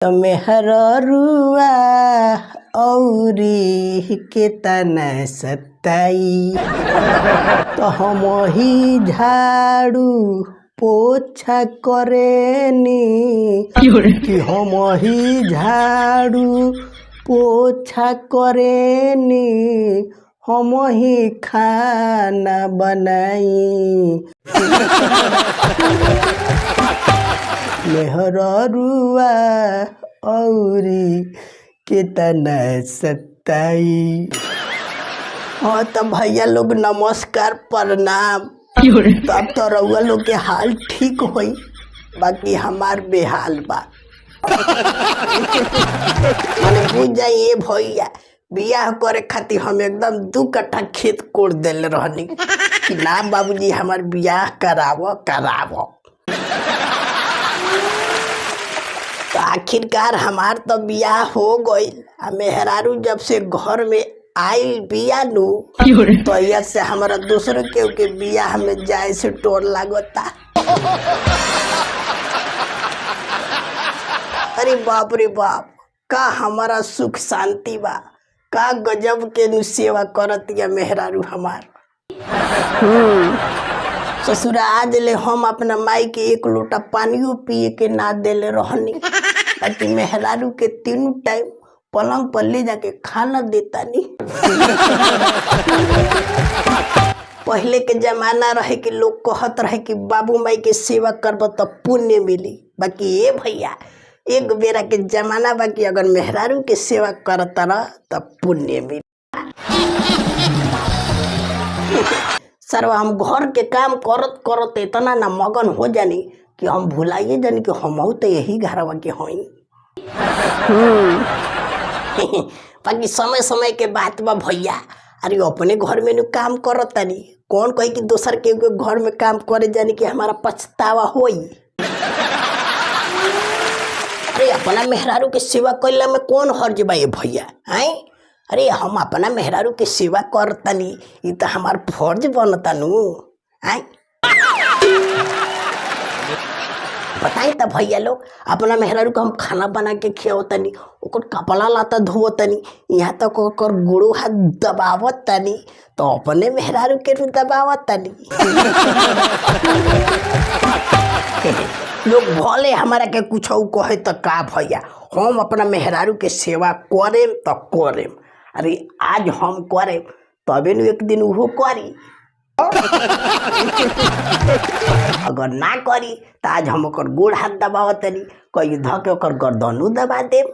तो मेहररुआ औरी के तना सताई तो हम ही झाड़ू पोछा करेनी कि हम ही झाड़ू पोछा करेनी हम ही खाना बनाई मेहररुआ औरी के तना सताई। हाँ तो भैया लोग नमस्कार प्रणाम। तो अब तो रउआ लोग के हाल ठीक होई, बाकी हमार बेहाल बा। मैंने बुझ जाइए भैया बियाह करे खातिर हम एकदम 2 कट्ठा खेत कोड़ देले रहनी कि ना बाबूजी हमार बियाह करावो। तो आखिरकार हमार तो बियाह हो गईल। मेहरारू जब से घर में आइल बिया नु तो यह से हमारा दूसरे के बियाह में जाए से टोर लागता। अरे बाप रे बाप, का हमारा सुख शांति बा, का गजब के सेवा करतिया मेहरारू हमार। ससुरा आज ले हम अपना माई के 1 लोटा पानियो पिए के ना देले रहनी, ताकि मेहरारू के 3 टाइम पलंग पर ले जाके खाना देता नी। पहले के जमाना रहे कि लोग कहत रहे कि बाबू माई के सेवा करब तो पुण्य मिली, बाकी ये भैया एक बेरा के जमाना बाकी अगर मेहरारू के सेवा करता रह तब पुण्य मिली। सर्व हम घर के काम करत करत इतना ना मगन हो जानी कि हम भुलाइए जानी कि हम तो यही घरवा के हई। बाकी समय समय के बात बा भैया। अरे अपने घर में काम करत तानी, कौन कही कि दोसर के घर में काम करे जानी कि हमारा पछतावा होई। अरे अपना मेहरारू के सेवा कैला में कौन हर्ज बा ये भैया हैं? अरे हम अपना मेहरारू के सेवा करतानी, ये तो हमार फर्ज बनता नु हैं? बताई तो भैया लोग, अपना मेहरारू को हम खाना बना के खियावतनी, ओकर कपड़ा लाता धोवतनी, यहाँ तक ओकर गोड़ो हाथ दबावतनी, तो अपने मेहरारू के दबावतनी। लोग भले हमारा के कुछ कहे तो का भैया, हम अपना मेहरारू के सेवा करेम तो करेम। अरे आज हम करेम तबे न एक दिन वो करी। अगर ना करी तो आज हम ओकर गोड़ हाथ दबावतनी, कहीं ध के ओकर गर्दनू दबा देम।